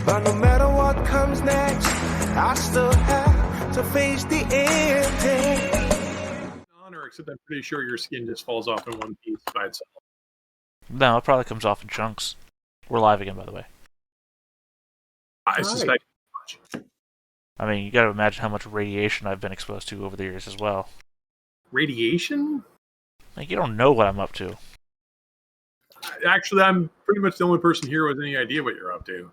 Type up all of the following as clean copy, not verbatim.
But no matter what comes next, I still have to face the ending. Honor, except I'm pretty sure your skin just falls off in one piece by itself. No, it probably comes off in chunks. We're live again, by the way. I suspect much. I mean, you gotta imagine how much radiation I've been exposed to over the years as well. Radiation? Like, you don't know what I'm up to. Actually, I'm pretty much the only person here with any idea what you're up to.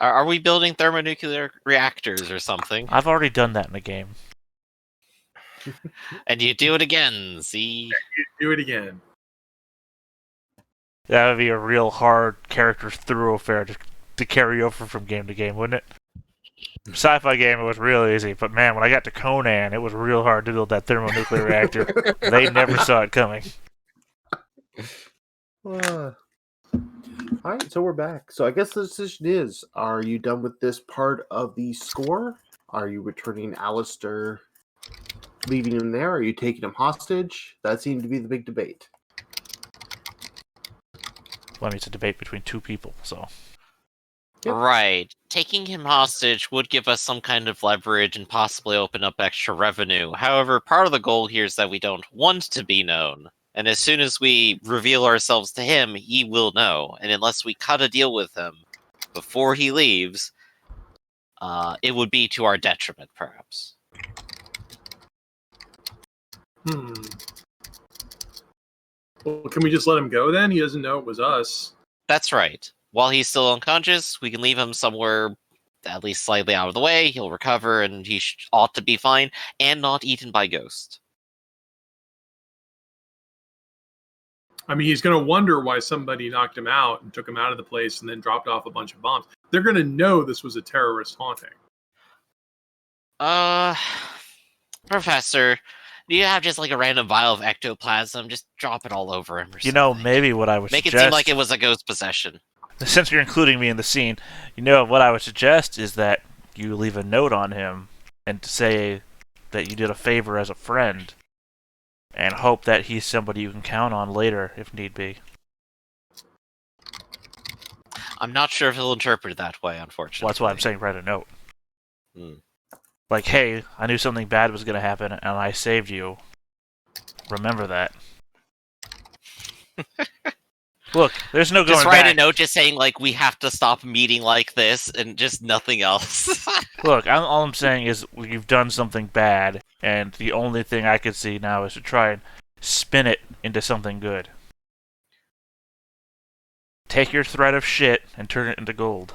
Are we building thermonuclear reactors or something? I've already done that in the game. And you do it again, see? You do it again. That would be a real hard character thoroughfare to carry over from game to game, wouldn't it? Sci-fi game, it was real easy, but man, when I got to Conan, it was real hard to build that thermonuclear reactor. They never saw it coming. Alright, so we're back. So I guess the decision is, are you done with this part of the score? Are you returning Alistair, leaving him there? Are you taking him hostage? That seemed to be the big debate. Well, I mean, it's a debate between two people, so... Yep. Right. Taking him hostage would give us some kind of leverage and possibly open up extra revenue. However, part of the goal here is that we don't want to be known. And as soon as we reveal ourselves to him, he will know. And unless we cut a deal with him before he leaves, it would be to our detriment, perhaps. Well, can we just let him go then? He doesn't know it was us. That's right. While he's still unconscious, we can leave him somewhere at least slightly out of the way. He'll recover, and he ought to be fine, and not eaten by ghosts. I mean, he's going to wonder why somebody knocked him out and took him out of the place and then dropped off a bunch of bombs. They're going to know this was a terrorist haunting. Professor, do you have just like a random vial of ectoplasm? Just drop it all over him or something. You know, maybe what I would Make suggest... it seem like it was a ghost possession. Since you're including me in the scene, you know, what I would suggest is that you leave a note on him and to say that you did a favor as a friend and hope that he's somebody you can count on later if need be. I'm not sure if he'll interpret it that way, unfortunately. Well, that's why I'm saying write a note. Hmm. Like, hey, I knew something bad was going to happen and I saved you. Remember that. Look, there's no going Just write back. a note just saying, like, we have to stop meeting like this, and just nothing else. Look, all I'm saying is you've done something bad, and the only thing I could see now is to try and spin it into something good. Take your thread of shit and turn it into gold.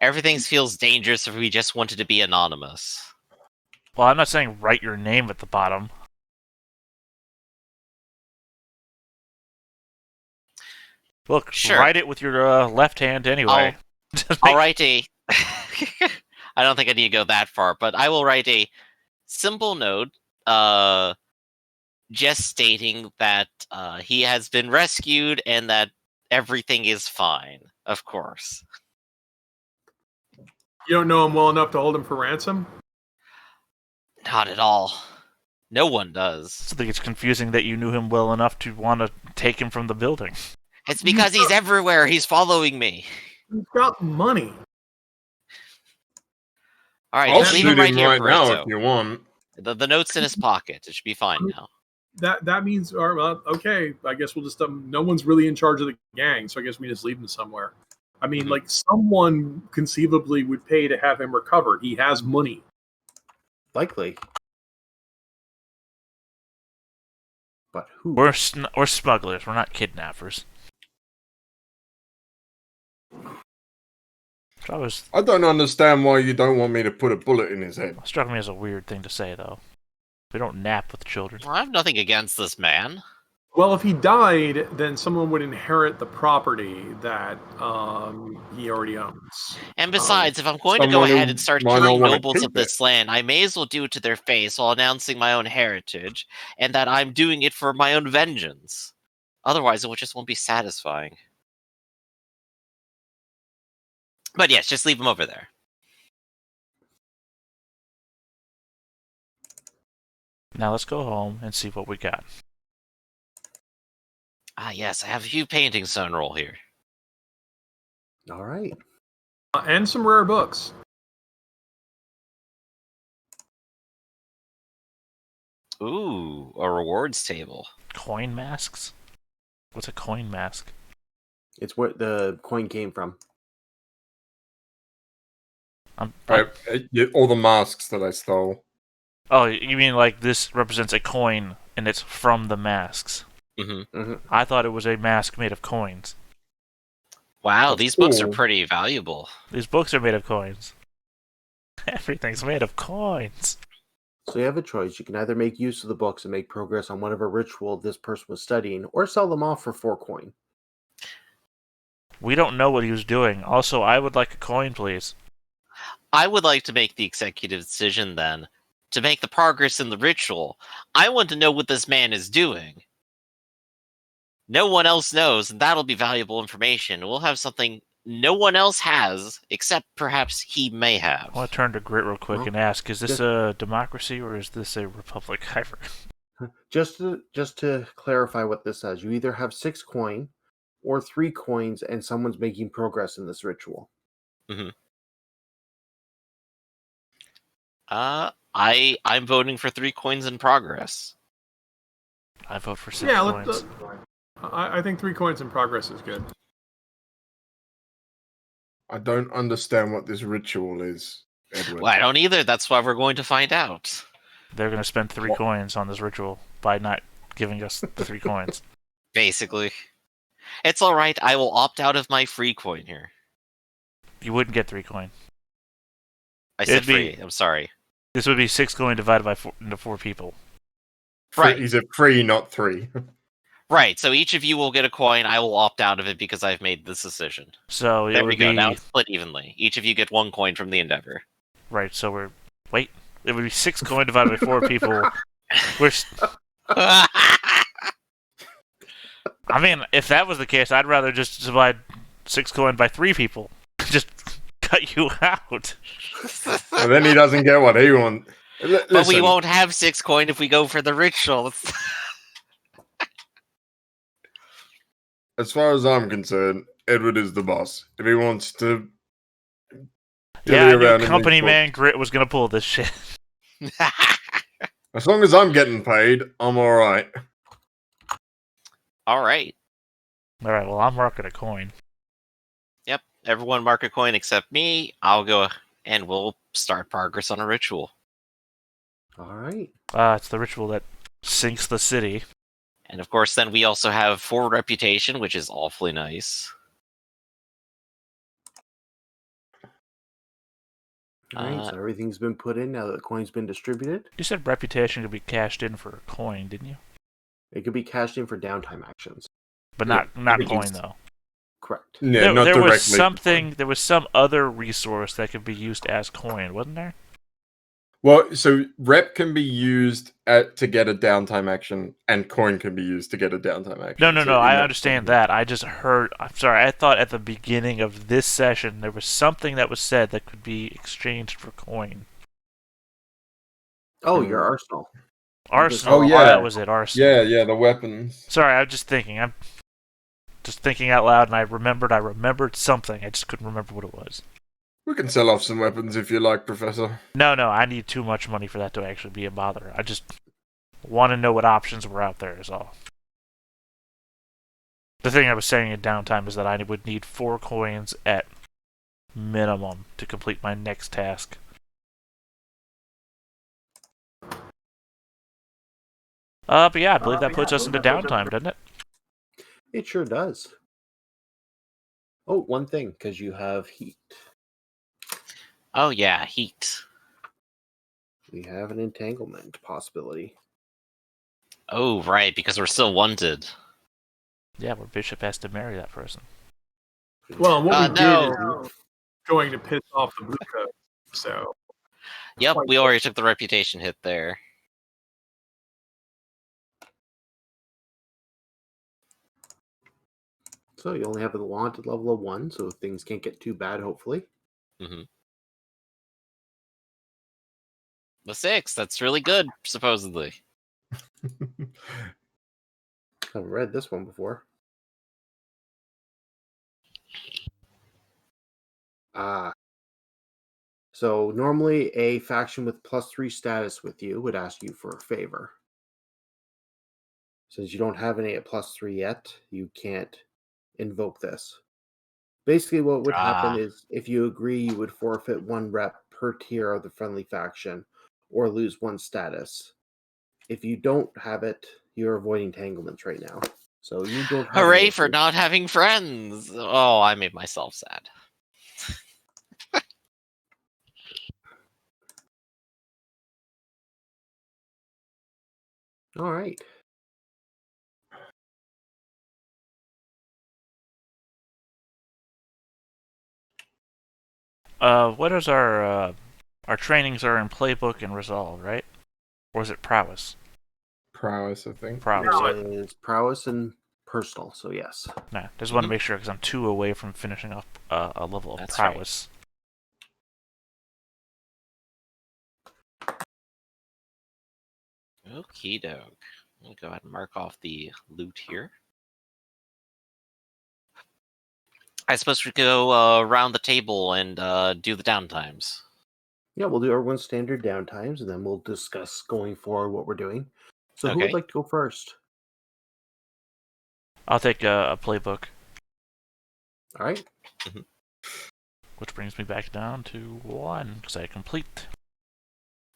Everything feels dangerous if we just wanted to be anonymous. Well, I'm not saying write your name at the bottom. Look, Sure. write it with your left hand anyway. I'll write a... I don't think I need to go that far, but I will write a simple note, just stating that he has been rescued and that everything is fine, of course. You don't know him well enough to hold him for ransom? Not at all. No one does. I think it's confusing that you knew him well enough to want to take him from the building. It's because he's everywhere. He's following me. He's got money. All right, I'll just leave shoot him right him here, right now Barreto. if you want. The note's in his pocket. It should be fine now. That means, all right, well, okay, I guess we'll just, no one's really in charge of the gang, so I guess we just leave him somewhere. I mean, like, someone conceivably would pay to have him recovered. He has money. Likely. But who? We're smugglers. We're not kidnappers. I don't understand why you don't want me to put a bullet in his head. Struck me as a weird thing to say, though. We don't nap with children. Well, I have nothing against this man. Well, if he died, then someone would inherit the property that he already owns. And besides, if I'm going to go someone who ahead and start might not killing wanna nobles keep of this land, I may as well do it to their face while announcing my own heritage, and that I'm doing it for my own vengeance. Otherwise, it just won't be satisfying. But yes, just leave him over there. Now let's go home and see what we got. Ah, yes, I have a few paintings to unroll here. All right. And some rare books. Ooh, a rewards table. Coin masks? What's a coin mask? It's where the coin came from. All the masks that I stole. Oh, you mean like this represents a coin and it's from the masks? Mm-hmm. I thought it was a mask made of coins. Wow, That's these books are cool. pretty valuable. These books are made of coins. Everything's made of coins. So you have a choice. You can either make use of the books and make progress on whatever ritual this person was studying, or sell them off for 4 coin. We don't know what he was doing. Also, I would like a coin, please. I would like to make the executive decision then to make the progress in the ritual. I want to know what this man is doing. No one else knows, and that'll be valuable information. We'll have something no one else has, except perhaps he may have. I want to turn to Grit real quick Well, and ask, is this just- a democracy or is this a republic? Just to clarify what this says, you either have 6 coin or 3 coins, and someone's making progress in this ritual. I'm voting for 3 coins in progress. I vote for 6 Yeah, coins. I think 3 coins in progress is good. I don't understand what this ritual is, Edward. Well, I don't either. That's why we're going to find out. They're going to spend 3 coins on this ritual by not giving us the 3 coins. Basically. It's alright, I will opt out of my free coin here. You wouldn't get 3 coin. I said It'd be- free, I'm sorry. This would be 6 coin divided by into 4 people. Right. He's a 3, not 3. Right, so each of you will get a coin, I will opt out of it because I've made this decision. So it There would we go, be now it's split evenly. Each of you get 1 coin from the endeavor. right. So we're wait. It would be 6 coin divided by 4 people. I mean, if that was the case, I'd rather just divide 6 coin by 3 people. Just cut you out. And then he doesn't get what he wants. But we won't have 6 coin if we go for the ritual. As far as I'm concerned, Edward is the boss. If he wants to Yeah, I dilly knew around in company these man Grit was gonna pull this shit. books- as long as I'm getting paid, I'm alright. Alright. All right. Well, I'm marking a coin. Yep, everyone mark a coin except me. I'll go and we'll start progress on a ritual. All right. It's the ritual that sinks the city. And of course, then we also have 4 reputation, which is awfully nice. All right. So everything's been put in now that the coin's been distributed. You said reputation could be cashed in for a coin, didn't you? It could be cashed in for downtime actions. But Yeah, not it coin is. though. Correct. Yeah, not there directly. was something. There was some other resource that could be used as coin, wasn't there? Well, so rep can be used to get a downtime action, and coin can be used to get a downtime action. No. So in I that understand sense- that. I just heard. I'm sorry. I thought at the beginning of this session there was something that was said that could be exchanged for coin. Oh, your arsenal. Arsenal. Oh, yeah. That was it. Arsenal. Yeah, the weapons. Sorry, I'm just thinking. I'm just thinking out loud, and I remembered something. I just couldn't remember what it was. We can sell off some weapons if you like, Professor. No, I need too much money for that to actually be a bother. I just want to know what options were out there is all. The thing I was saying in downtime is that I would need 4 coins at minimum to complete my next task. But yeah, I believe that puts us into downtime, doesn't it? It sure does. Oh, one thing, because you have heat. Oh yeah, heat. We have an entanglement possibility. Oh right, because we're still wanted. Yeah, where Bishop has to marry that person. Well, what we no. did is going to piss off the blue coat. So Yep, we already took the reputation hit there. So you only have a wanted level of 1, so things can't get too bad, hopefully. The 6, that's really good, supposedly. I've read this one before. Ah. So normally a faction with +3 status with you would ask you for a favor. Since you don't have any at +3 yet, you can't invoke this. Basically, what would happen is if you agree, you would forfeit 1 rep per tier of the friendly faction or lose 1 status. If you don't have it, you're avoiding entanglements right now. So you don't have Hooray any for issues. not having friends! Oh, I made myself sad. All right. What is our trainings are in playbook and resolve, right? Or is it prowess? Prowess, I think. Prowess. It's prowess and personal, so yes. Nah, just want to make sure because I'm 2 away from finishing up a level of That's right. prowess. Okie doke. I'll go ahead and mark off the loot here. I suppose we go around the table and do the downtimes. Yeah, we'll do everyone's standard downtimes, and then we'll discuss going forward what we're doing. So who would Okay. like to go first? I'll take a playbook, All right. which brings me back down to 1 because I complete.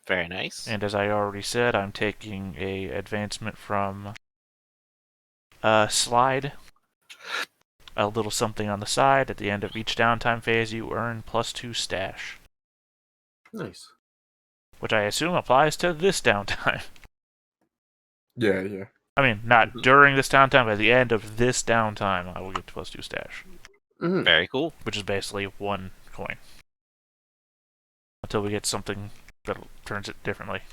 Very nice. And as I already said, I'm taking a advancement from slide. A little something on the side. At the end of each downtime phase, you earn +2 stash, Nice. which I assume applies to this downtime. Yeah. I mean, not during this downtime, but at the end of this downtime, I will get +2 stash, Mhm. Very cool. which is basically 1 coin. Until we get something that turns it differently.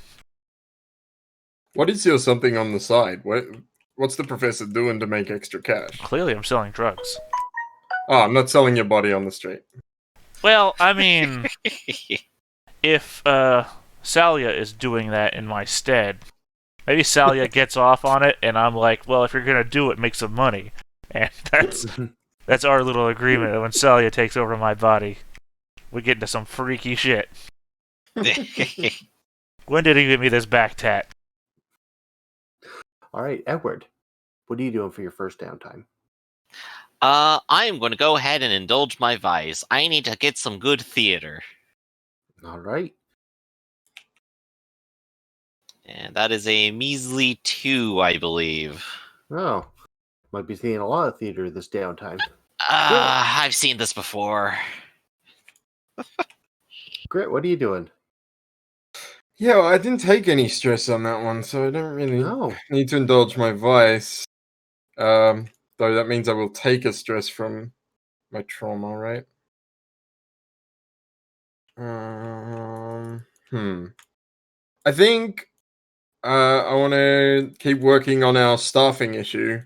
What is your something on the side? What's the professor doing to make extra cash? Clearly, I'm selling drugs. Oh, I'm not selling your body on the street. Well, I mean, if Salia is doing that in my stead, maybe Salia gets off on it, and I'm like, well, if you're gonna do it, make some money. And that's our little agreement. That when Salia takes over my body, we get into some freaky shit. When did he give me this back tat? All right, Edward, what are you doing for your first downtime? I am going to go ahead and indulge my vice. I need to get some good theater. All right. And that is a measly 2, I believe. Oh, might be seeing a lot of theater this downtime. I've seen this before. Grit, what are you doing? Yeah, well, I didn't take any stress on that one, so I don't really No. need to indulge my vice. Though that means I will take a stress from my trauma, right? I think I want to keep working on our staffing issue.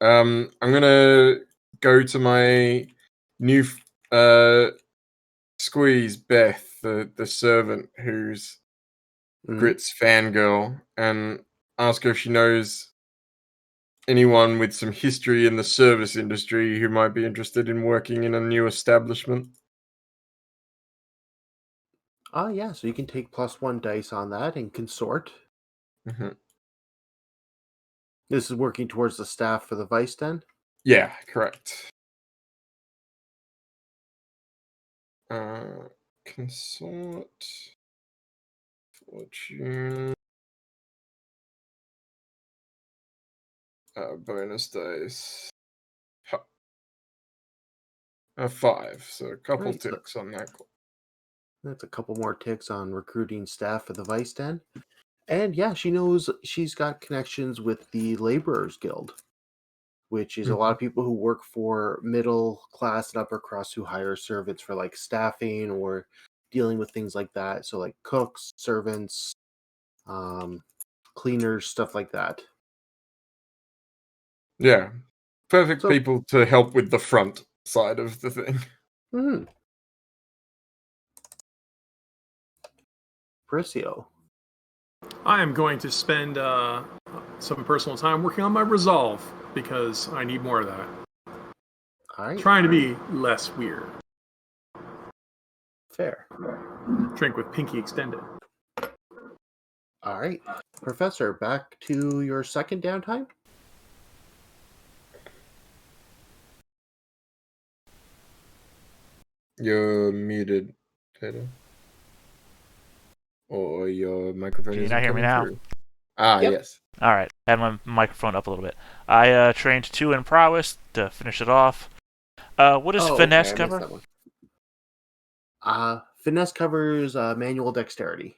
I'm gonna go to my new squeeze Beth, the servant who's Grit's fangirl, and ask her if she knows anyone with some history in the service industry who might be interested in working in a new establishment. Yeah, so you can take +1 dice on that and consort. Mm-hmm. This is working towards the staff for the vice den? Yeah, correct. Consort. Fortune. Bonus dice. 5, so a couple Right, so ticks on that. that's a couple more ticks on recruiting staff for the vice den. And yeah, she knows she's got connections with the Laborers Guild, which is a lot of people who work for middle class and upper class who hire servants for like staffing or dealing with things like that. So like cooks, servants, cleaners, stuff like that. Yeah, perfect So- people to help with the front side of the thing. Pricio. I am going to spend some personal time working on my resolve because I need more of that. All right. Trying to be less weird. Fair. Drink with pinky extended. All right. Professor, back to your second downtime. You're muted, Taylor. Or your microphone Can you isn't not hear me coming now? through. Ah, Yep. yes. All right, I had my microphone up a little bit. I trained 2 in prowess to finish it off. What does finesse okay, I missed cover? that one. Finesse covers manual dexterity.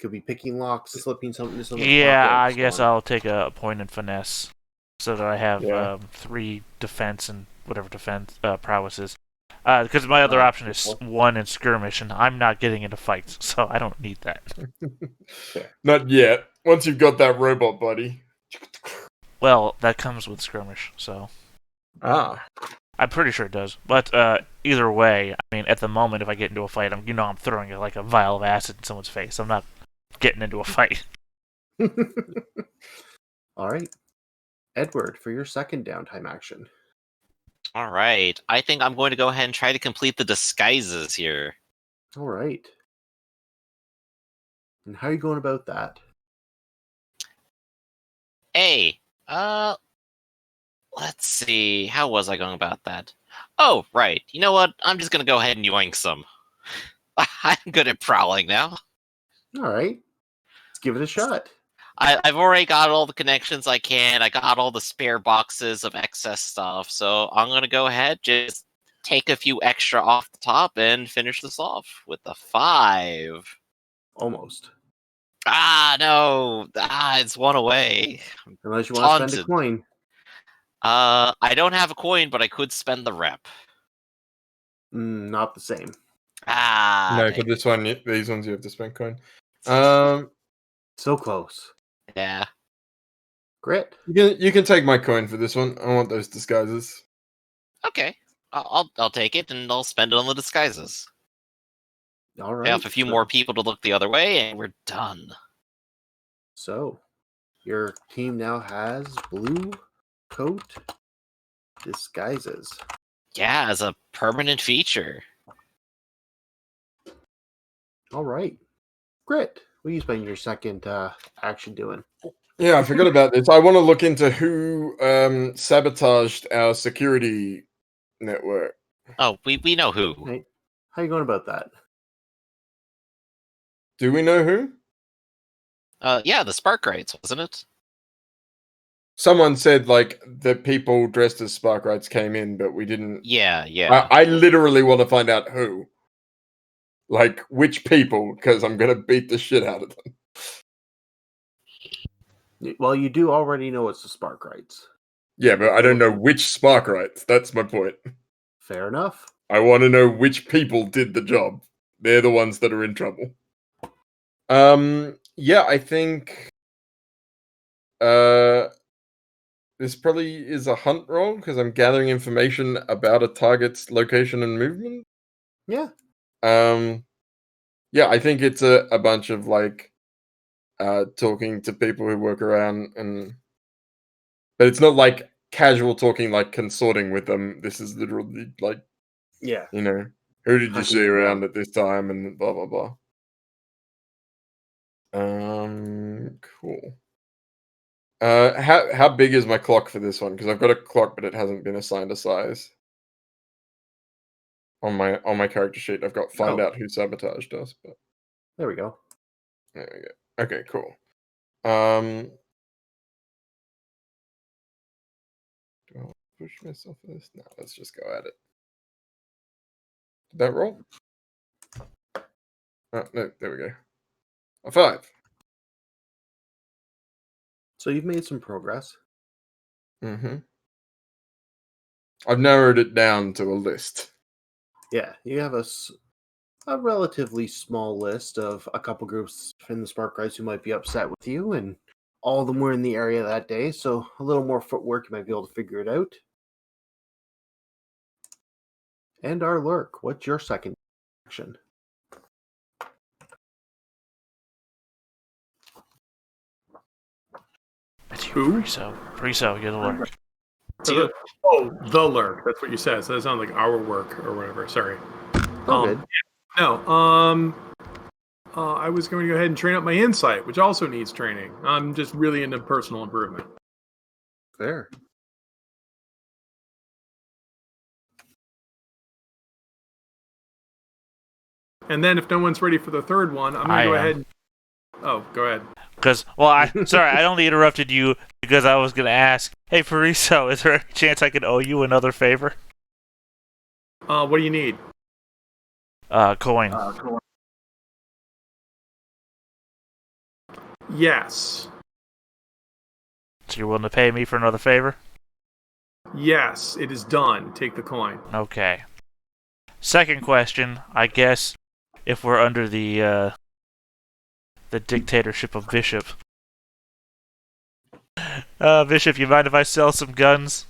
Could be picking locks, slipping something to someone's Yeah, pocket. I guess so on. I'll take a point in finesse, so that I have Yeah. 3 defense and whatever defense prowess is. Because my other option is cool. 1 in skirmish, and I'm not getting into fights, so I don't need that. Not yet. Once you've got that robot buddy. Well, that comes with skirmish, so Ah. I'm pretty sure it does. But either way, I mean, at the moment, if I get into a fight, I'm throwing like a vial of acid in someone's face. I'm not getting into a fight. All right. Edward, for your second downtime action. All right. I think I'm going to go ahead and try to complete the disguises here. All right. And how are you going about that? Hey, let's see. How was I going about that? Oh, right. You know what? I'm just gonna go ahead and yoink some. I'm good at prowling now. All right. Let's give it a shot. I've already got all the connections I can. I got all the spare boxes of excess stuff. So I'm gonna go ahead, just take a few extra off the top and finish this off with a 5. Almost. Ah, no. Ah, it's one away. Unless you want to spend a Taunted. coin. I don't have a coin, but I could spend the rep. Not the same. Ah, No, dang. for this one, these ones you have to spend coin. So close. Yeah. Grit. You can take my coin for this one. I want those disguises. Okay. I'll take it and I'll spend it on the disguises. All right. Pay off a few more people to look the other way, and we're done. So, your team now has blue coat disguises. Yeah, as a permanent feature. All right. Grit. What are you spending your second action doing? Yeah, I forgot about this. I want to look into who sabotaged our security network. Oh, we know who. Right. How are you going about that? Do we know who? Yeah, the Spark Rights, wasn't it? Someone said like that people dressed as Sparkrights came in, but we didn't. Yeah. I literally want to find out who. Like which people, because I'm gonna beat the shit out of them. Well, you do already know it's the Spark Rights. Yeah, but I don't know which Sparkrights. That's my point. Fair enough. I want to know which people did the job. They're the ones that are in trouble. Yeah, I think this probably is a hunt roll because I'm gathering information about a target's location and movement. Yeah. Yeah, I think it's a bunch of like talking to people who work around but it's not like casual talking like consorting with them. This is literally like, Yeah. you know, who did you Hunting see them around down. at this time and blah blah blah. Cool. How big is my clock for this one? Because I've got a clock, but it hasn't been assigned a size. On my character sheet, I've got find out who sabotaged us. But There we go. there we go. Okay, cool. Do I want to push myself for this? No, let's just go at it. Did that roll? Oh, no, there we go. A 5. So you've made some progress. Mm-hmm. I've narrowed it down to a list. Yeah, you have a relatively small list of a couple groups in the Spark Rights who might be upset with you, and all of them were in the area that day, so a little more footwork, you might be able to figure it out. And our lurk, what's your second action? It's you, Who? Priso, you're the lurk. The lurk. That's what you said. So that sounds like our work or whatever. Sorry. Oh, good. No. I was going to go ahead and train up my insight, which also needs training. I'm just really into personal improvement. Fair. And then if no one's ready for the third one, I'm going to go ahead and... Oh, go ahead. Because, sorry, I only interrupted you because I was going to ask, hey, Pariso, is there any chance I could owe you another favor? What do you need? Coin. Yes. So you're willing to pay me for another favor? Yes, it is done. Take the coin. Okay. Second question, I guess, if we're under the dictatorship of Bishop. Bishop, you mind if I sell some guns?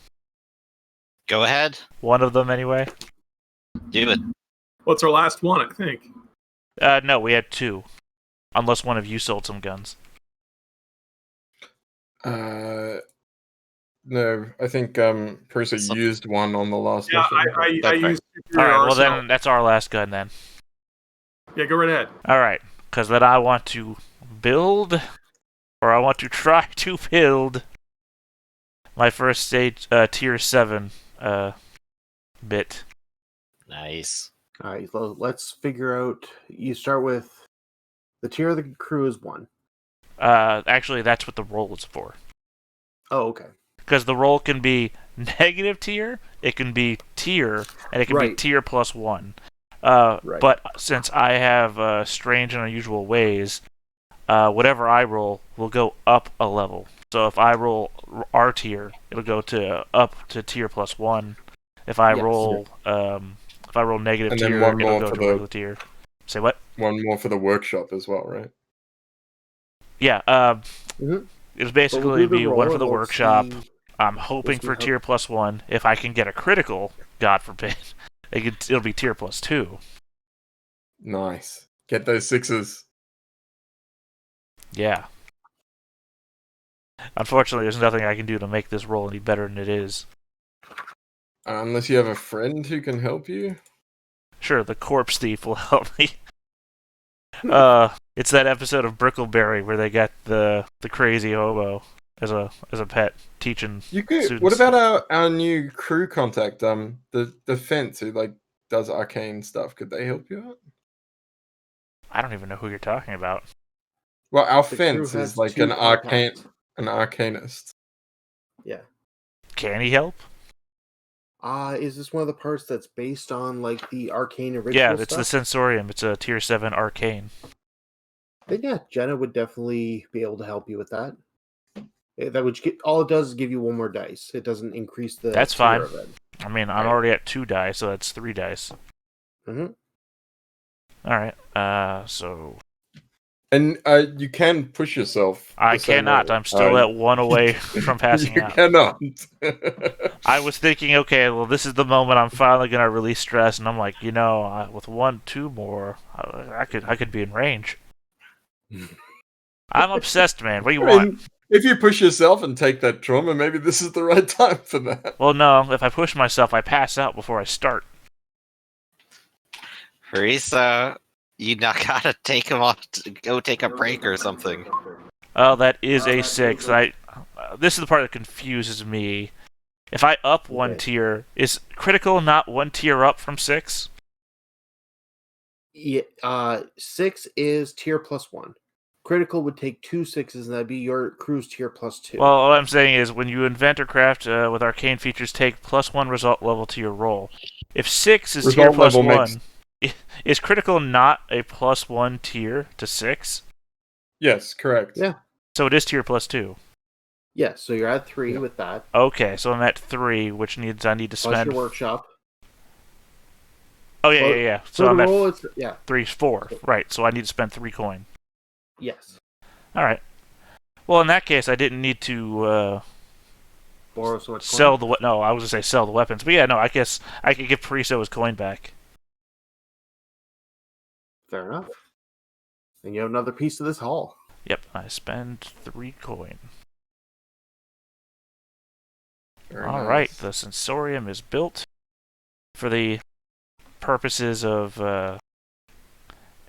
Go ahead. One of them, anyway. Do it. What's our last one, I think? No, we had two. Unless one of you sold some guns. No, I think Percy used one on the last Yeah, mission. I used Alright, well arsenal. then, that's our last gun then. Yeah, go right ahead. Alright, because then I want to build, or I want to try to build, my first stage, tier 7, bit. Nice. All right, let's figure out. You start with the tier of the crew is 1. Actually, that's what the roll is for. Oh, okay. Because the roll can be negative tier, it can be tier, and it can be tier plus 1. But since I have strange and unusual ways, whatever I roll will go up a level. So if I roll R tier, it'll go to up to tier plus 1. If I roll negative And tier, then one it'll more go for to the regular tier. Say what? one more for the workshop as well, right? Yeah. It'll basically be one for the workshop. I'm hoping for tier plus 1. If I can get a critical, God forbid, it'll be tier plus 2. Nice. Get those 6s. Yeah. Unfortunately, there's nothing I can do to make this roll any better than it is. Unless you have a friend who can help you. Sure, the corpse thief will help me. It's that episode of Brickleberry where they got the crazy hobo as a pet teaching students. What about our new crew contact? The fence who does arcane stuff. Could they help you out? I don't even know who you're talking about. Well, our The fence crew is has like 2 an contacts. arcanist. Yeah. Can he help? Is this one of the parts that's based on the arcane ritual Yeah, it's stuff? the sensorium. It's a tier 7 arcane. Then yeah, Jenna would definitely be able to help you with that. That would all it does is give you 1 more dice. It doesn't increase the That's tier fine. of it. I mean, I'm already at 2 dice, so that's 3 dice. Mm-hmm. Alright, so... And you can push yourself. I cannot. I'm still at 1 away from passing out. You cannot. I was thinking, okay, well, this is the moment I'm finally gonna release stress, and I'm like, with 2 more, I could be in range. I'm obsessed, man. What do you want? If you push yourself and take that trauma, maybe this is the right time for that. Well, no. If I push myself, I pass out before I start. Harissa, you now gotta take him off to go take a break or something. Oh, that is a 6. This is the part that confuses me. If I up 1 tier, is critical not 1 tier up from 6? Yeah, 6 is tier plus 1. Critical would take 2 6s, and that'd be your crew's tier plus 2. Well, all I'm saying is when you invent or craft with arcane features, take +1 result level to your roll. If 6 is tier plus 1, is critical not a +1 tier to 6? Yes, correct. Yeah. So it is tier plus 2. Yeah, so you're at 3 with that. Okay, so I'm at 3, which I need to Plus spend. your workshop. Oh yeah. So For I'm the at roll, 3, 4. Right, so I need to spend 3 coin. Yes. Alright. Well, in that case, I didn't need to Borrow so much sell coin? no, I was going to say sell the weapons. But yeah, no, I guess I could give Pariso his coin back. Fair enough. And you have another piece of this haul. Yep, I spend 3 coin. Alright, the sensorium is built. For the purposes of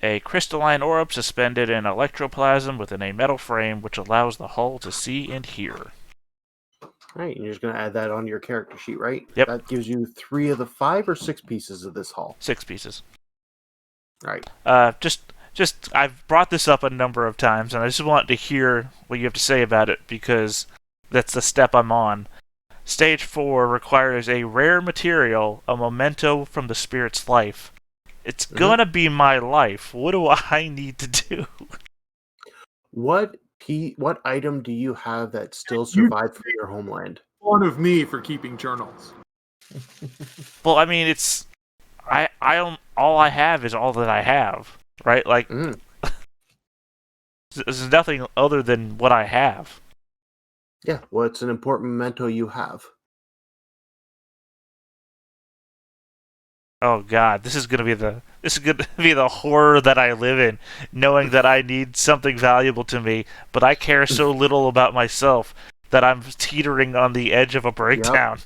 a crystalline orb suspended in electroplasm within a metal frame which allows the hull to see and hear. All right, and you're just going to add that on your character sheet, right? Yep. That gives you 3 of the 5 or 6 pieces of this hull. 6 pieces. All right. Just I've brought this up a number of times, and I just want to hear what you have to say about it, because that's the step I'm on. Stage 4 requires a rare material, a memento from the spirit's life. It's gonna be my life. What do I need to do? What item do you have that still survived for your homeland? One of me for keeping journals. Well, I mean, it's I don't. All I have is all that I have, right? Like, there's nothing other than what I have. Yeah, well, it's an important memento you have. Oh God, this is gonna be the horror that I live in, knowing that I need something valuable to me, but I care so little about myself that I'm teetering on the edge of a breakdown.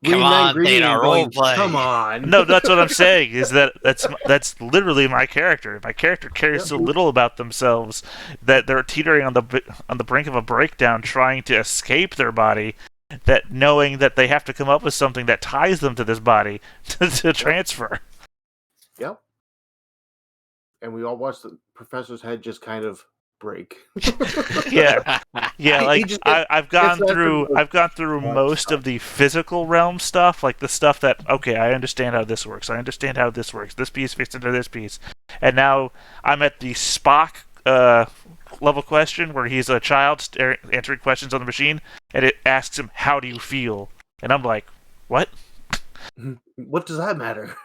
Come on, Data, roleplay. Come on. No, that's what I'm saying. Is that's literally my character. My character cares so little about themselves that they're teetering on the brink of a breakdown, trying to escape their body. That knowing that they have to come up with something that ties them to this body to transfer. Yep. And we all watched the professor's head just kind of break. Yeah. Like I've gone through most of the physical realm stuff, like the stuff that I understand how this works. I understand how this works. This piece fits into this piece, and now I'm at the Spock level question where he's a child answering questions on the machine, and it asks him, "How do you feel?" And I'm like, "What? What does that matter?"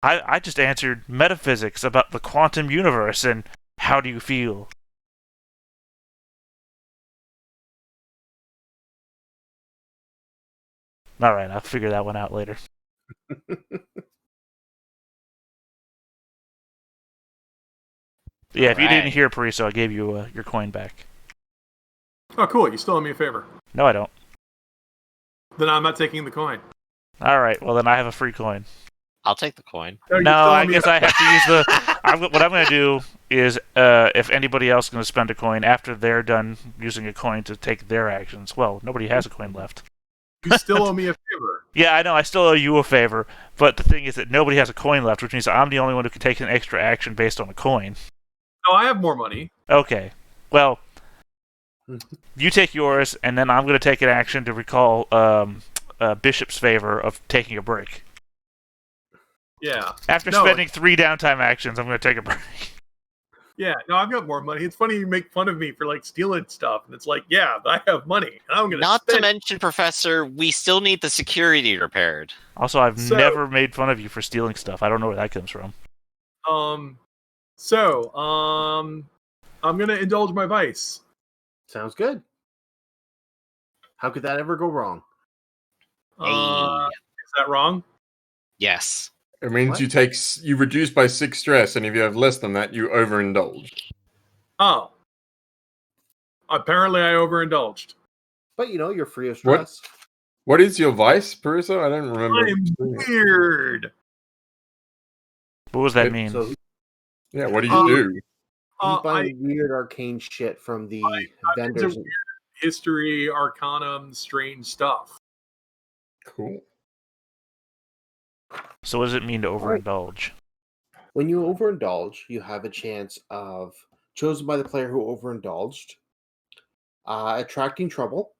I just answered metaphysics about the quantum universe, and how do you feel? All right, I'll figure that one out later. Yeah, if you didn't hear, Pariso, I gave you your coin back. Oh, cool. You still owe me a favor. No, I don't. Then I'm not taking the coin. All right, well then I have a free coin. I'll take the coin. No, I guess I have to use the... what I'm going to do is, if anybody else is going to spend a coin, after they're done using a coin to take their actions, well, nobody has a coin left. You still owe me a favor. Yeah, I know, I still owe you a favor, but the thing is that nobody has a coin left, which means I'm the only one who can take an extra action based on a coin. No, I have more money. Okay, well, you take yours, and then I'm going to take an action to recall Bishop's favor of taking a break. Yeah. After spending 3 downtime actions, I'm going to take a break. Yeah, no, I've got more money. It's funny you make fun of me for stealing stuff, and it's like, yeah, I have money, and I'm going to Not spend to mention, Professor, we still need the security repaired. Also, I've never made fun of you for stealing stuff. I don't know where that comes from. I'm going to indulge my vice. Sounds good. How could that ever go wrong? Is that wrong? Yes. It means you reduce by 6 stress, and if you have less than that, you overindulge. Oh. Apparently I overindulged. But you're free of stress. What is your vice, Pariso? I don't remember. I'm weird. What does that mean? So, yeah, what do you do? you find weird arcane shit from the vendors. Weird history, arcanum, strange stuff. Cool. So what does it mean to overindulge? When you overindulge, you have a chance of, chosen by the player who overindulged, attracting trouble,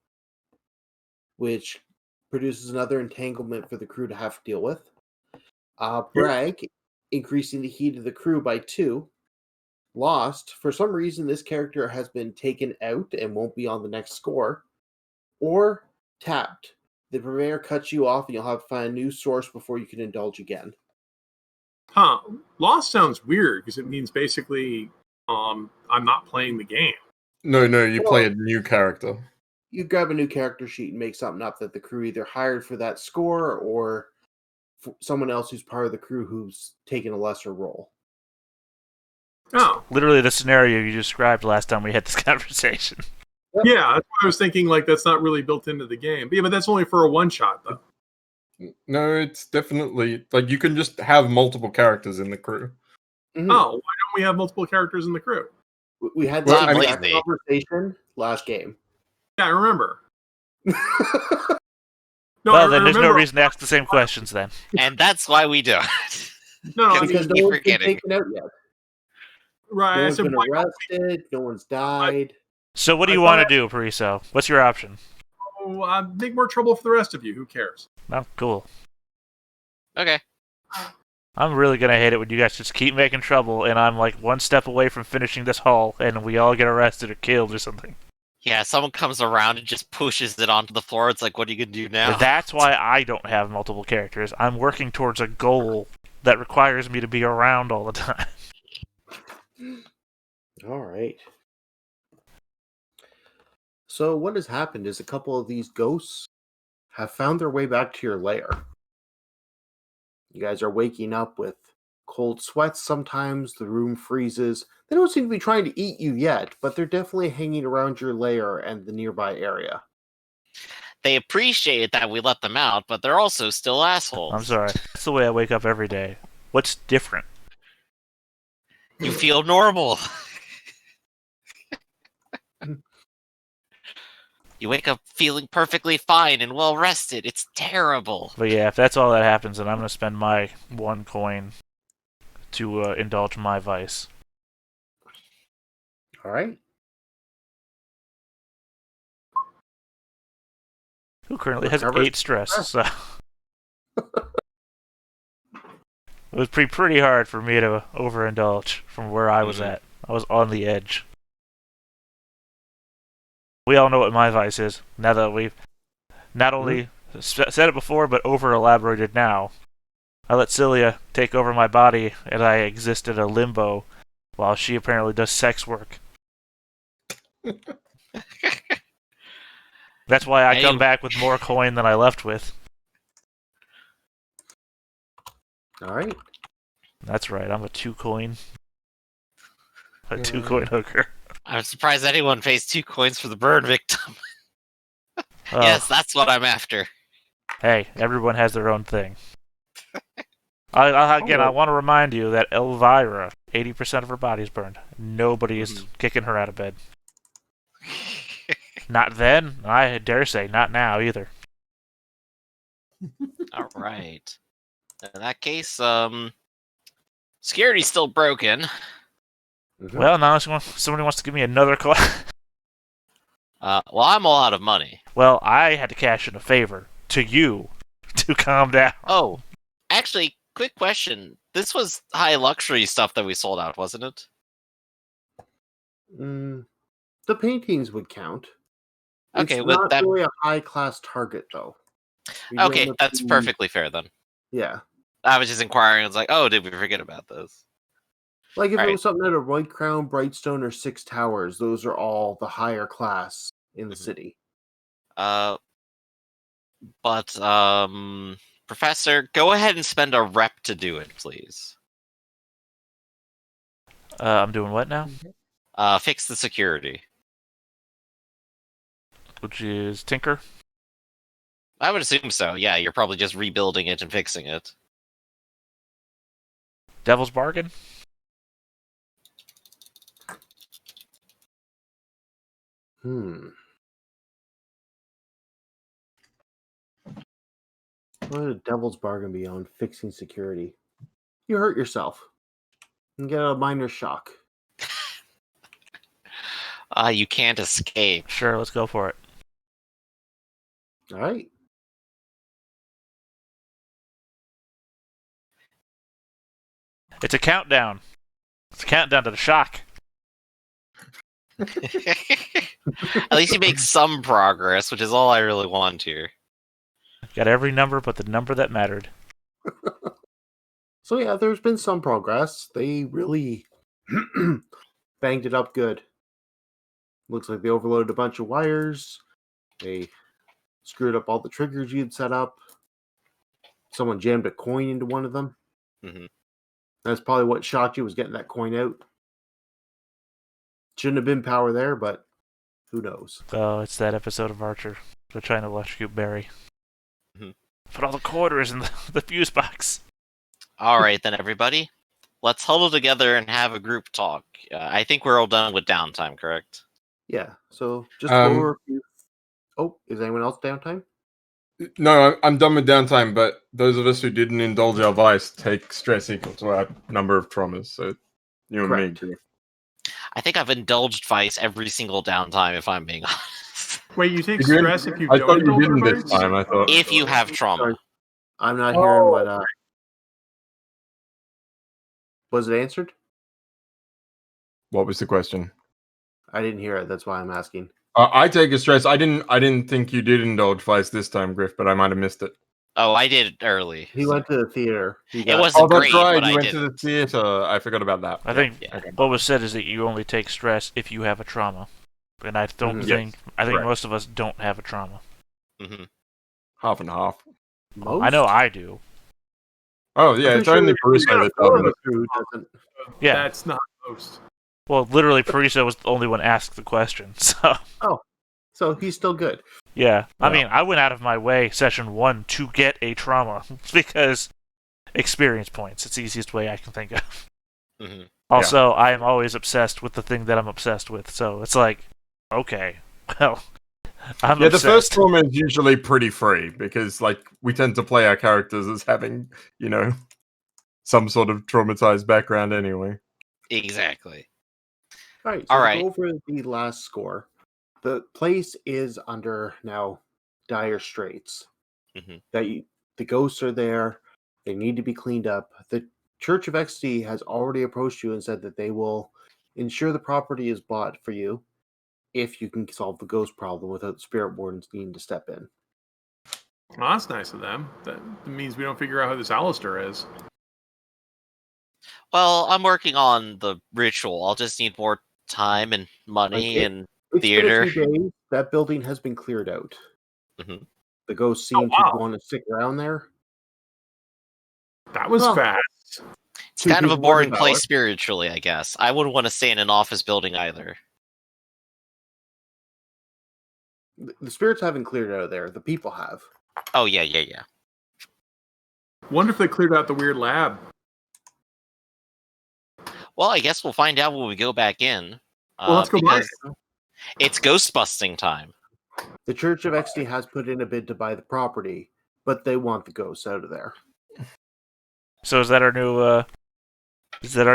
which produces another entanglement for the crew to have to deal with. Brag, increasing the heat of the crew by 2. Lost, for some reason this character has been taken out and won't be on the next score. Or tapped. The purveyor cuts you off and you'll have to find a new source before you can indulge again. Huh. Lost sounds weird because it means basically I'm not playing the game. No, you play a new character. You grab a new character sheet and make something up that the crew either hired for that score or someone else who's part of the crew who's taken a lesser role. Oh. Literally the scenario you described last time we had this conversation. Yeah, that's what I was thinking, that's not really built into the game. But yeah, but that's only for a one-shot, though. No, it's definitely like you can just have multiple characters in the crew. Mhm. Oh, why don't we have multiple characters in the crew? We had Well, this I mean- exact conversation last game. Yeah, I remember. No, Well, I then there's no remember- reason to ask the same questions then. And that's why we do it. No, I Because mean, no one's been forgetting. taken out yet. right. No I one's said, been why arrested. No one's died. So what do I you thought want I- to do, Pariso? What's your option? don't make more trouble for the rest of you? Who cares? Oh, cool. Okay. I'm really gonna hate it when you guys just keep making trouble, and I'm like one step away from finishing this haul, and we all get arrested or killed or something. Yeah, someone comes around and just pushes it onto the floor. It's like, what are you gonna do now? That's why I don't have multiple characters. I'm working towards a goal that requires me to be around all the time. All right. So what has happened is a couple of these ghosts have found their way back to your lair. You guys are waking up with cold sweats sometimes. The room freezes. They don't seem to be trying to eat you yet, but they're definitely hanging around your lair and the nearby area. They appreciate that we let them out, but they're also still assholes. I'm sorry. That's the way I wake up every day. What's different? You feel normal. You wake up feeling perfectly fine and well rested. It's terrible. But yeah, if that's all that happens, then I'm gonna spend my 1 coin to indulge my vice. All right. Who currently has Recover 8 stress, so... It would be pretty hard for me to overindulge from where I was at. I was on the edge. We all know what my vice is, now that we've not only said it before, but over-elaborated now. I let Cilia take over my body, and I exist in a limbo, while she apparently does sex work. That's why I come back with more coin than I left with. All right. That's right, I'm a 2 coin. A 2 coin hooker. I'm surprised anyone pays 2 coins for the burn victim. Oh, Yes, that's what I'm after. Hey, everyone has their own thing. I want to remind you that Elvira, 80% of her body's burned. Nobody is kicking her out of bed. Not then. I dare say, not now either. All right. In that case, security's still broken. Mhm. Well, now somebody wants to give me another coin. Well, I'm all out of money. Well, I had to cash in a favor to you to calm down. Oh, actually, quick question. This was high luxury stuff that we sold out, wasn't it? The paintings would count. Okay, it's with not that- really a high-class target, though. You Okay, end up that's being- perfectly fair then. Yeah. I was just inquiring. I was like, oh, did we forget about this? Like if it Right. was something out of White Crown, Brightstone, or Six Towers, those are all the higher class in the city. Professor, go ahead and spend a rep to do it, please. I'm doing what now? Fix the security. Which is Tinker. I would assume so. Yeah, you're probably just rebuilding it and fixing it. Devil's Bargain. What would a devil's bargain be on fixing security? You hurt yourself and get a minor shock. You can't escape. Sure, let's go for it. All right. It's a countdown. It's a countdown to the shock. At least you make some progress, which is all I really want here. Got every number but the number that mattered. So yeah, there's been some progress. They really banged it up good. Looks like they overloaded a bunch of wires. They screwed up all the triggers you'd set up. Someone jammed a coin into one of them. Mhm. That's probably what shocked you, was getting that coin out. Shouldn't have been power there, but who knows? Oh, it's that episode of Archer. They're trying to electrocute Barry. Mhm. Put all the quarters in the fuse box. All right, then, everybody. Let's huddle together and have a group talk. I think we're all done with downtime, correct? Yeah. So just Um, over. Oh, is anyone else downtime? No, I'm done with downtime, but those of us who didn't indulge our vice take stress equal to our number of traumas. So you and me. Correct. Griff. I think I've indulged vice every single downtime, if I'm being honest. Wait, you take Did you- stress if you I don't thought you indulge didn't our this vice? time. I thought. If you have trauma. Sorry. I'm not hearing what. Was it answered? What was the question? I didn't hear it. That's why I'm asking. I take a stress. I didn't think you did indulge vice this time, Griff, but I might have missed it. Oh, I did it early. He went to the theater. He It got, wasn't Oh, that's great, right. but You I went did to the it. theater. I forgot about that. I think Yeah. what was said is that you only take stress if you have a trauma, and I don't Mhm. think I think Correct. most of us don't have a trauma. Hmm. Half and half. most. I know I do. Oh yeah, I'm it's pretty only sure Parisa Yeah, that One of doesn't. us who doesn't. Yeah. That's not most. Well, literally, Parisa was the only one asked the question. So So he's still good. yeah, I Yeah. mean, I went out of my way session 1 to get a trauma because experience points. It's the easiest way I can think of. Hmm. Also, I am always obsessed with the thing that I'm obsessed with. So it's like, okay, well, I'm Yeah, obsessed. the first trauma is usually pretty free because, like, we tend to play our characters as having, some sort of traumatized background anyway. Exactly. All right. So All to right. go over the last score, the place is under now dire straits. Mhm. The ghosts are there. They need to be cleaned up. The Church of XD has already approached you and said that they will ensure the property is bought for you if you can solve the ghost problem without the spirit wardens needing to step in. Well, that's nice of them. That means we don't figure out who this Alistair is. Well, I'm working on the ritual. I'll just need more time and money Like, and It's theater. been a few days. That building has been cleared out. Mhm. The ghosts seem wow. to want to stick around there. That was Well, fast. It's Two kind of a people, boring one place hour. spiritually, I guess. I wouldn't want to stay in an office building either. The spirits haven't cleared out of there. The people have. Oh, yeah. Wonder if they cleared out the weird lab. Well, I guess we'll find out when we go back in. Well, let's go buy because it's ghost busting time. The Church of XD has put in a bid to buy the property, but they want the ghosts out of there. So is that our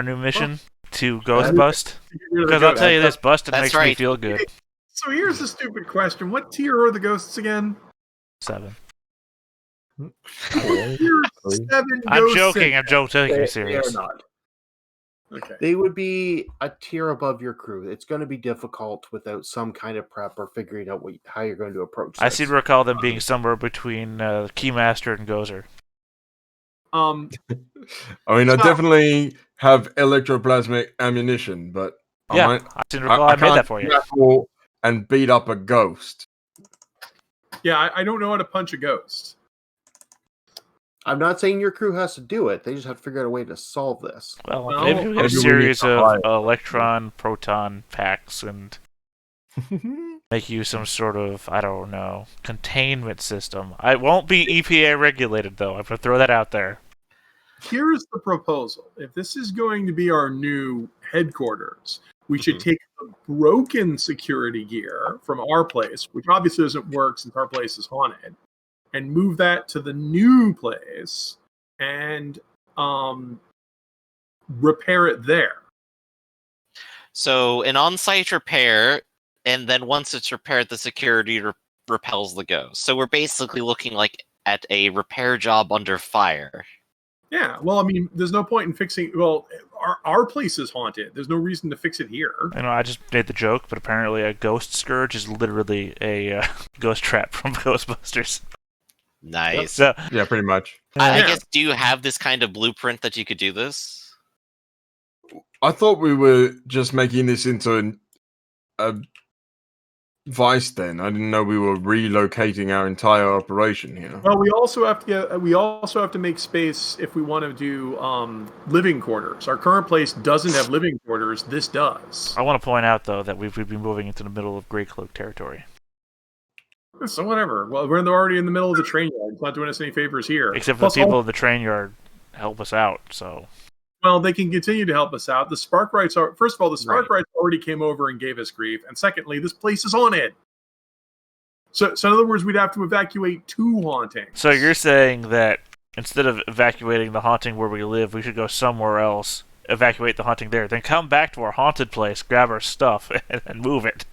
new mission to ghost that- bust? Because I'll tell you this, busting That's makes me right. feel good. So here's a stupid question. What tier are the ghosts again? 7. Tier 7 I'm ghosts. joking. I'm joking. Taking They you are serious. not. Okay. They would be a tier above your crew. It's going to be difficult without some kind of prep or figuring out how you're going to approach this. I seem to recall them being somewhere between Keymaster and Gozer. I mean, I So- definitely have electroplasmic ammunition, but Yeah, I I seem to recall I made can't that for you. grapple and beat up a ghost. Yeah, I don't know how to punch a ghost. I'm not saying your crew has to do it. They just have to figure out a way to solve this. Well, Well, maybe we get a maybe we need series to of buy it. electron, proton packs and make you some sort of, I don't know, containment system. It won't be EPA regulated, though. I'm going to throw that out there. Here's the proposal. If this is going to be our new headquarters, we should take the broken security gear from our place, which obviously doesn't work since our place is haunted, and move that to the new place and repair it there. So an on-site repair, and then once it's repaired, the security repels the ghost. So we're basically looking like at a repair job under fire. Yeah, well, I mean, there's no point in fixing. Well, our place is haunted. There's no reason to fix it here. I know I just made the joke, but apparently a ghost scourge is literally a ghost trap from Ghostbusters. Nice. So, Yeah, pretty much. I Yeah. guess, do you have this kind of blueprint that you could do this? I thought we were just making this into a vice. Then I didn't know we were relocating our entire operation here. Well, we also have to make space if we want to do living quarters. Our current place doesn't have living quarters. This does. I want to point out, though, that we've been moving into the middle of Grey Cloak territory. So whatever. Well, we're already in the middle of the train yard. It's not doing us any favors here. Except for the people in the train yard help us out, so... Well, they can continue to help us out. The Sparkrights are... First of all, the Sparkrights already came over and gave us grief. And secondly, this place is haunted. So in other words, we'd have to evacuate 2 hauntings. So you're saying that instead of evacuating the haunting where we live, we should go somewhere else, evacuate the haunting there, then come back to our haunted place, grab our stuff, and move it.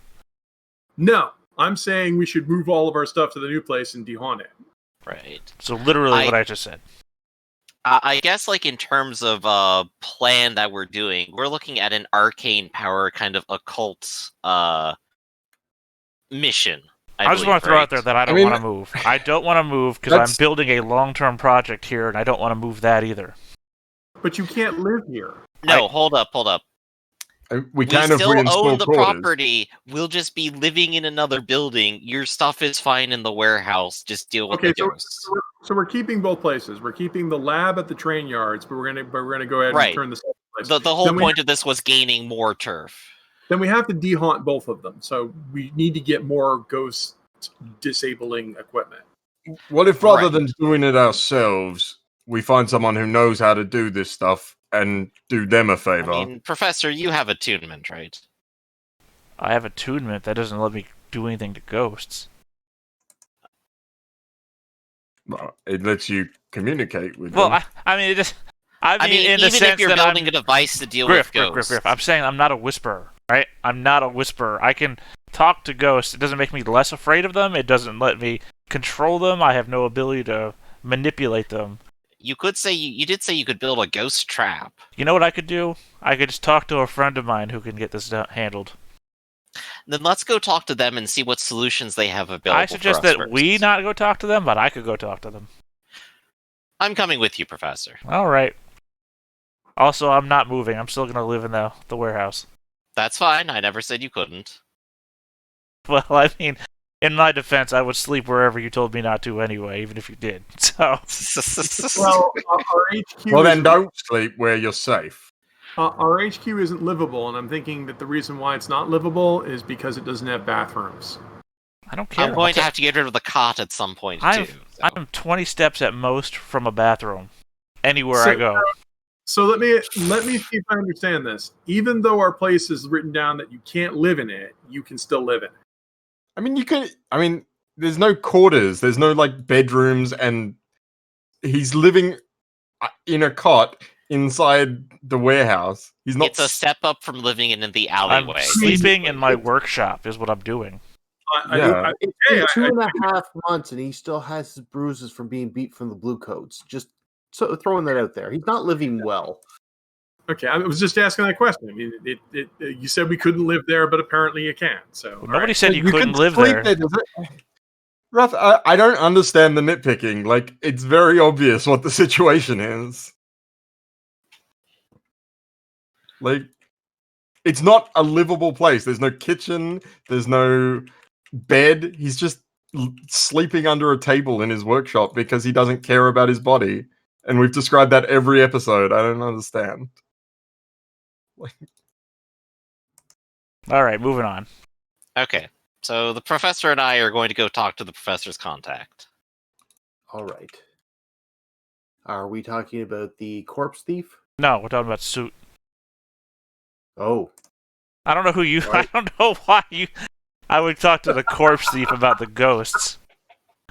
No, I'm saying we should move all of our stuff to the new place and de-haunt it. Right. So literally what I just said. I guess, like, in terms of plan that we're doing, we're looking at an arcane power kind of occult mission. I just want to throw out there that I don't want to move. I don't want to move because I'm building a long-term project here, and I don't want to move that either. But you can't live here. No, hold up. We kind of still own the quarters. property. We'll just be living in another building. Your stuff is fine in the warehouse. Just deal with the ghosts. So we're keeping both places. We're keeping the lab at the train yards, but we're gonna go ahead and turn this place. The whole point of this was gaining more turf. Then we have to de-haunt both of them. So we need to get more ghost disabling equipment. What if rather than doing it ourselves, we find someone who knows how to do this stuff and do them a favor? I mean, Professor, you have attunement, right? I have attunement. That doesn't let me do anything to ghosts. Well, it lets you communicate with them. Well, I mean, it just... I mean, in the even sense if you're that building a device to deal with ghosts. Griff. I'm saying I'm not a whisperer, right? I'm not a whisperer. I can talk to ghosts. It doesn't make me less afraid of them. It doesn't let me control them. I have no ability to manipulate them. You could say you did say you could build a ghost trap. You know what I could do? I could just talk to a friend of mine who can get this handled. Then let's go talk to them and see what solutions they have available. I suggest for us that first. we not go talk to them, but I could go talk to them. I'm coming with you, Professor. All right. Also, I'm not moving. I'm still going to live in the warehouse. That's fine. I never said you couldn't. Well, I mean, in my defense, I would sleep wherever you told me not to anyway, even if you did. So. Well, our HQ. Well, then don't sleep where you're safe. Our HQ isn't livable, and I'm thinking that the reason why it's not livable is because it doesn't have bathrooms. I don't care. I'm going to have to get rid of the cot at some point, too. I'm 20 steps at most from a bathroom. Anywhere I go. So let me see if I understand this. Even though our place is written down that you can't live in it, you can still live in it. I mean, you can. I mean, there's no quarters. There's no like bedrooms, and he's living in a cot inside the warehouse. He's not. It's a step up from living in the alleyway. I'm sleeping in my workshop is what I'm doing. It's been 2.5 months, and he still has his bruises from being beat from the blue coats. Just throwing that out there. He's not living well. Okay, I was just asking that question. I mean, you said we couldn't live there, but apparently you can. So well, nobody said you couldn't live there. Ruff, I don't understand the nitpicking. Like, it's very obvious what the situation is. Like, it's not a livable place. There's no kitchen. There's no bed. He's just sleeping under a table in his workshop because he doesn't care about his body. And we've described that every episode. I don't understand. All right, moving on. Okay, so the professor and I are going to go talk to the professor's contact. All right. Are we talking about the corpse thief? No, we're talking about Suit. Oh. I don't know who you... Right. I don't know why you... I would talk to the corpse thief about the ghosts.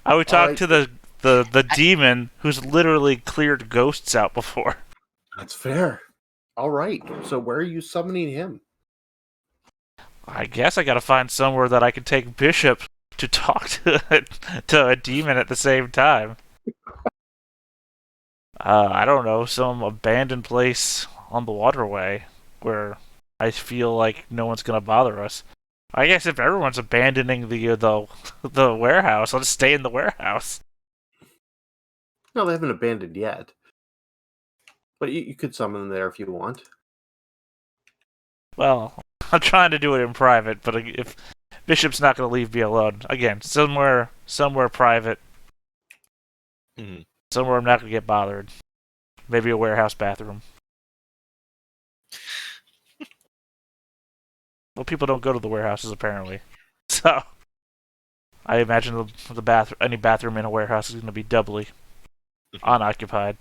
I would talk to the demon who's literally cleared ghosts out before. That's fair. All right. So where are you summoning him? I guess I gotta find somewhere that I can take Bishop to talk to a demon at the same time. I don't know, some abandoned place on the waterway where I feel like no one's gonna bother us. I guess if everyone's abandoning the warehouse, I'll just stay in the warehouse. No, they haven't abandoned yet. But you could summon them there if you want. Well, I'm trying to do it in private, but if Bishop's not going to leave me alone, again, somewhere private, somewhere I'm not going to get bothered. Maybe a warehouse bathroom. Well, people don't go to the warehouses apparently, so I imagine any bathroom in a warehouse is going to be doubly unoccupied.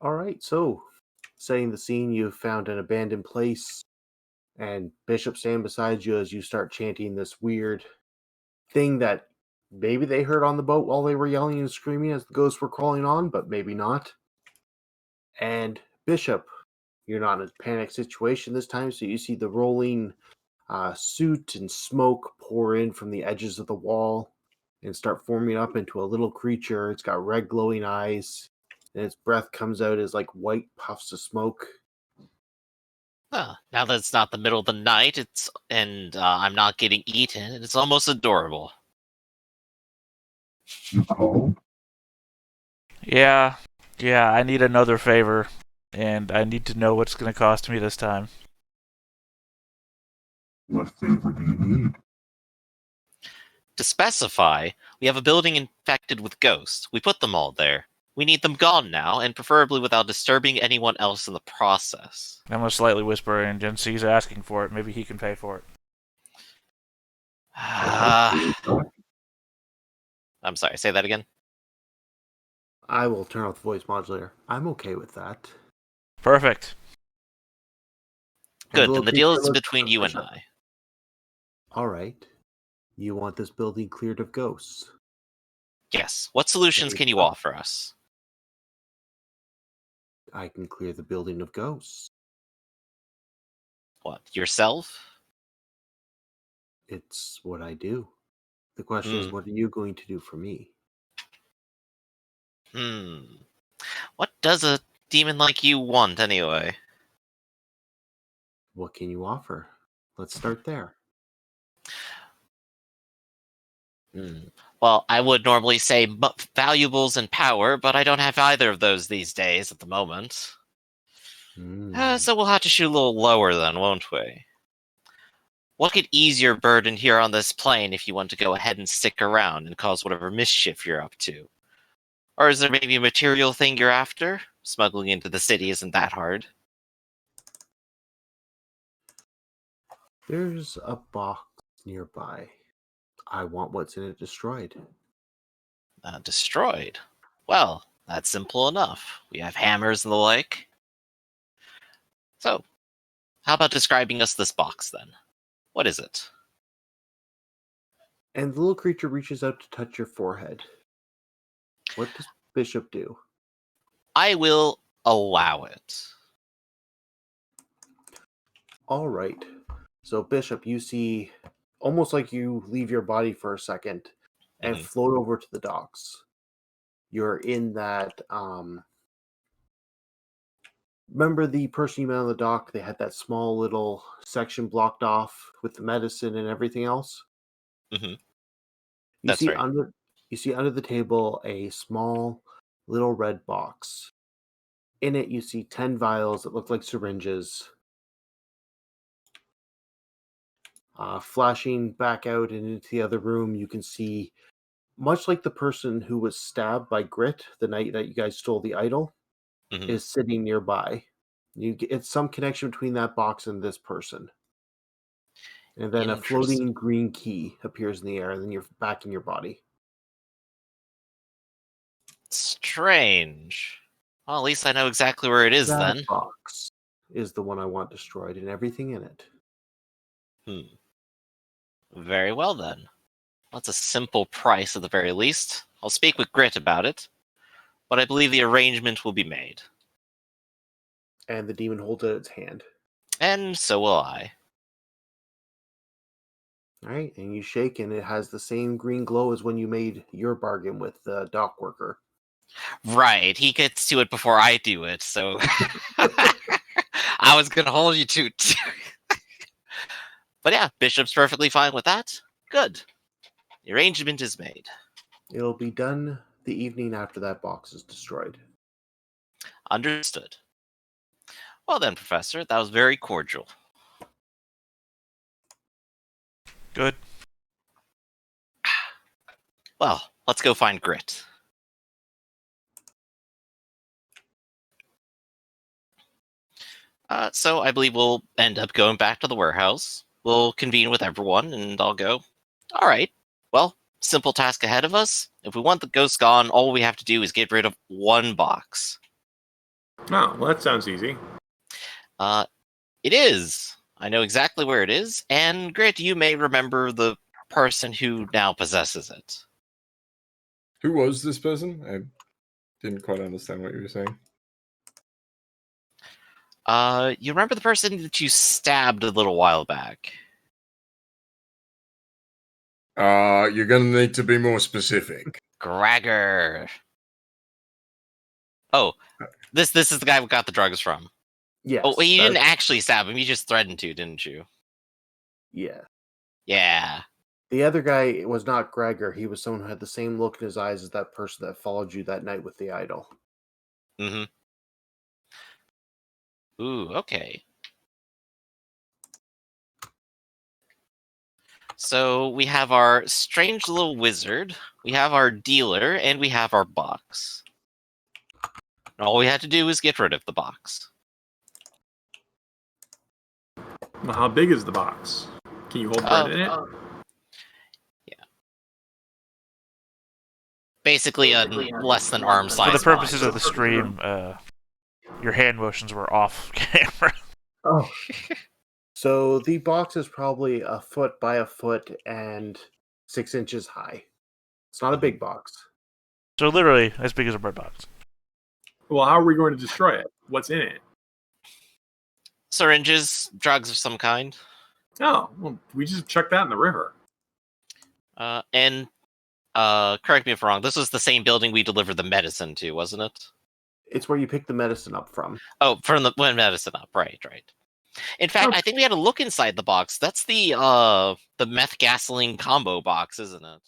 All right, so setting the scene, you've found an abandoned place, and Bishop standing beside you as you start chanting this weird thing that maybe they heard on the boat while they were yelling and screaming as the ghosts were crawling on, but maybe not. And Bishop, you're not in a panic situation this time, so you see the rolling soot and smoke pour in from the edges of the wall and start forming up into a little creature. It's got red glowing eyes, and its breath comes out as like white puffs of smoke. Now that it's not the middle of the night, I'm not getting eaten, it's almost adorable. You called? Yeah, I need another favor, and I need to know what's going to cost me this time. What favor do you need? To specify, we have a building infected with ghosts. We put them all there. We need them gone now, and preferably without disturbing anyone else in the process. I'm going to slightly whisper, and since he's asking for it, maybe he can pay for it. I'm sorry, say that again? I will turn off the voice modulator. I'm okay with that. Perfect. Good, then the deal is between you and I. All right. You want this building cleared of ghosts? Yes. What solutions can you offer us? I can clear the building of ghosts. What, yourself? It's what I do. The question is, what are you going to do for me? What does a demon like you want, anyway? What can you offer? Let's start there. Well, I would normally say valuables and power, but I don't have either of those these days at the moment. So we'll have to shoot a little lower then, won't we? What could ease your burden here on this plane if you want to go ahead and stick around and cause whatever mischief you're up to? Or is there maybe a material thing you're after? Smuggling into the city isn't that hard. There's a box nearby. I want what's in it destroyed. Destroyed? Well, that's simple enough. We have hammers and the like. So, how about describing us this box then? What is it? And the little creature reaches out to touch your forehead. What does Bishop do? I will allow it. All right. So, Bishop, you see almost like you leave your body for a second and float over to the docks. You're in that. Remember the person you met on the dock? They had that small little section blocked off with the medicine and everything else. Mm-hmm. You see under the table a small little red box. In it, you see 10 vials that look like syringes. Flashing back out and into the other room, you can see, much like the person who was stabbed by Grit the night that you guys stole the idol, is sitting nearby. It's some connection between that box and this person. And then a floating green key appears in the air, and then you're back in your body. Strange. Well, at least I know exactly where it is That then. box is the one I want destroyed, and everything in it. Very well then. That's a simple price at the very least. I'll speak with Grit about it, but I believe the arrangement will be made. And the demon holds out its hand. And so will I. All right, and you shake, and it has the same green glow as when you made your bargain with the dock worker. Right, he gets to it before I do it, so I was going to hold you to it. But yeah, Bishop's perfectly fine with that. Good. The arrangement is made. It'll be done the evening after that box is destroyed. Understood. Well then, Professor, that was very cordial. Good. Well, let's go find Grit. So I believe we'll end up going back to the warehouse, we'll convene with everyone, and I'll go, all right, well, simple task ahead of us. If we want the ghost gone, all we have to do is get rid of one box. Oh, well, that sounds easy. It is. I know exactly where it is, and Grit, you may remember the person who now possesses it. Who was this person? I didn't quite understand what you were saying. You remember the person that you stabbed a little while back? You're gonna need to be more specific. Gregor. Oh, this is the guy we got the drugs from. Yes. Oh, you didn't that's- actually stab him. You just threatened to, didn't you? Yeah. Yeah. The other guy was not Gregor. He was someone who had the same look in his eyes as that person that followed you that night with the idol. Mm-hmm. Ooh, okay. So we have our strange little wizard, we have our dealer, and we have our box. And all we had to do is get rid of the box. Well, how big is the box? Can you hold bread in it? Basically a less than arm size. For the purposes box. of the stream, your hand motions were off camera. Oh. So the box is probably a foot by a foot and 6 inches high. It's not a big box. So literally as big as a bread box. Well, how are we going to destroy it? What's in it? Syringes, drugs of some kind. Oh, well, we just chuck that in the river. And correct me if I'm wrong, this was the same building we delivered the medicine to, wasn't it? It's where you pick the medicine up from. Oh, from the medicine up, right. In fact, I think we had a look inside the box. That's the meth gasoline combo box, isn't it?